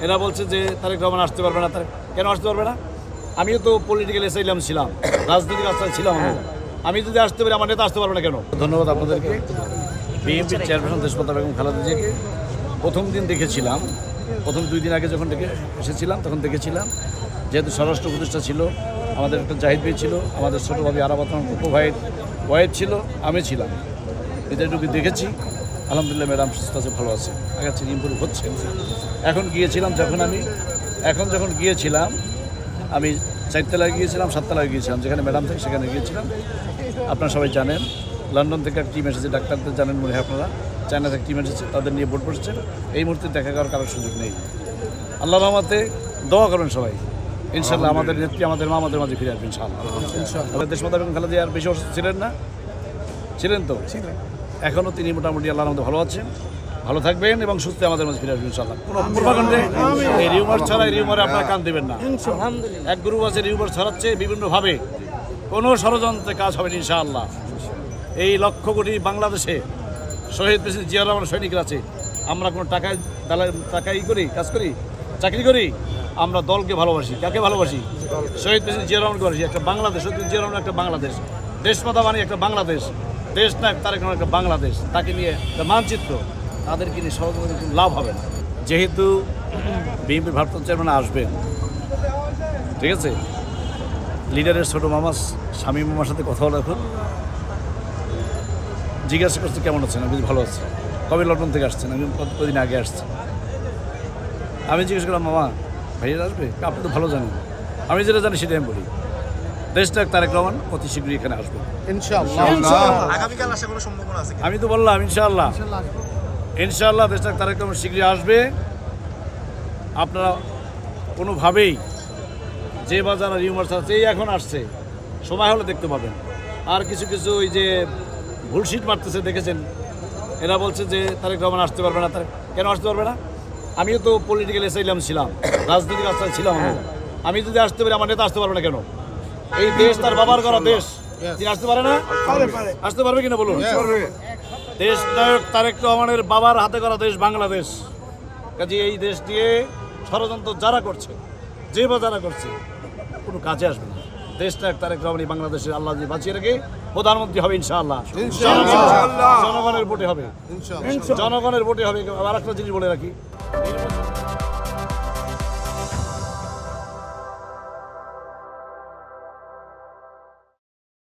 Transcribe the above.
এরা বলছে যে তারেক রহমান আসতে পারবে না। কেন আসতে পারবে না? আমিও তো পলিটিক্যাল অ্যাসাইলাম ছিলাম, রাজনৈতিক আশ্রয় ছিলাম। আমি যদি আসতে পারি, আমার নেতা আসতে পারবে না কেন? ধন্যবাদ আপনাদেরকে। বিএনপির চেয়ারপারসন দেশপাতা বেগম খালেদা জিয়াকে প্রথম দিন দেখেছিলাম, প্রথম 2 দিন আগে যখন এসেছিলাম তখন দেখেছিলাম। যেহেতু স্বরাষ্ট্র উপদেষ্টা ছিল, আমাদের একটা জাহিদ ভাই ছিল, আমাদের ছোটো ভাবি আরাফাত ভাইয়ের ওয়াইফ ছিল, আমি ছিলাম। এদেরটুকু দেখেছি। আলহামদুলিল্লাহ ম্যাডাম সুস্থ আছে, ভালো আছে, আগের থেকে ইম্প্রুভ হচ্ছে। এখন যখন গিয়েছিলাম আমি 4 তলায় গিয়েছিলাম, 7 তলায় গিয়েছিলাম, যেখানে ম্যাডাম থাকে সেখানে গিয়েছিলাম। আপনারা সবাই জানেন লন্ডন থেকে একটা টিম এসেছে, ডাক্তারদের জানেন মনে হয় আপনারা, চায়না থেকে টিম এসেছে, তাদের নিয়ে বোর্ড বসেছেন। এই মুহূর্তে দেখা করার কারোর সুযোগ নেই। আল্লাহর রহমতে দোয়া করবেন সবাই, ইনশাআল্লাহ আমাদের নেত্রী আমাদের মা আমাদের মাঝে ফিরে আসবে ইনশাআল্লাহ। দেশমাতা বেগম খালেদা জিয়া আর বেশি অসুস্থ ছিলেন না? ছিলেন তো? এখনও তিনি মোটামুটি আল্লাহর রহমতে ভালো আছেন, ভালো থাকবেন এবং সুস্থ আমাদের মাঝে ফিরে আসবেন ইনশাআল্লাহ। কোনো পূর্বাখণ্ডে এই রিউমার ছড়া, এই রিউমারে আপনারা কান দেবেন না। এক গ্রুপ আছে রিউমার ছড়াচ্ছে বিভিন্নভাবে, কোনো ষড়যন্ত্রে কাজ হবে না ইনশাআল্লাহ। এই লক্ষ কোটি বাংলাদেশে শহীদ প্রেসিডেন্ট জিয়া রহমান সৈনিকরা আছে। আমরা কোনো টাকাই করি, কাজ করি, চাকরি করি? আমরা দলকে ভালোবাসি। কাকে ভালোবাসি? শহীদ প্রেসিডেন্ট জিয়া রহমানকে ভালোবাসি। একটা বাংলাদেশ, শহীদ জিয়া রহমান একটা বাংলাদেশ, দেশমাতা মানে একটা বাংলাদেশ, দেশ না তারেক রহমান একটা বাংলাদেশ। তাকে নিয়ে একটা মানচিত্র, তাদেরকে নিয়ে সহযোগিতা কোনো লাভ হবে না। যেহেতু বিএনপির ভারপ্রাপ্ত চেয়ারম্যান আসবেন, ঠিক আছে, লিডারের ছোটো মামা শামীম মামার সাথে কথা হলো। এখন জিজ্ঞাসা করছে কেমন আছেন, আমি ভালো আছি। কবে লন্ডন থেকে আসছেন? আমি কদিন আগে আসছি। আমি জিজ্ঞেস করলাম মামা ভাইয়ের আসবে? আপনি তো ভালো জানেন। আমি যেটা জানি সেটাই আমি বলি, দেশটা তারেক রহমান অতি শীঘ্রই এখানে আসবে আমি তো বললাম ইনশাআল্লাহ দেশটা তারেক রহমান শীঘ্রই আসবে। আপনারা কোনোভাবেই যে বা যারা রিউমার্স আছে এই এখন আসছে, সময় হলে দেখতে পাবেন। আর কিছু ওই যে ভুলশিট মারতেছে দেখেছেন, এরা বলছে যে তারেক রহমান আসতে পারবে না। কেন আসতে পারবে না? আমিও তো পলিটিক্যাল অ্যাসাইলাম ছিলাম, রাজনৈতিক আশ্রয় ছিলাম। আমি যদি আসতে পারি, আমার নেতা আসতে পারবে না কেন? এই দেশ তার বাবার করা দেশ, তিনি আসতে পারে না? আসতে পারবে কিনা বলুন? দেশ নায়ক তারেক রহমানের বাবার হাতে করা দেশ বাংলাদেশ। কাজে এই দেশ নিয়ে ষড়যন্ত্র যারা করছে, যে বা যারা করছে, কোনো কাজে আসবে না। দেশ নায়ক তারেক রহমানই বাংলাদেশের আল্লাহ যদি বাঁচিয়ে রেখে প্রধানমন্ত্রী হবে ইনশাআল্লাহ। জনগণের ভোটে হবে, জনগণের ভোটে হবে। আর একটা জিনিস বলে রাখি,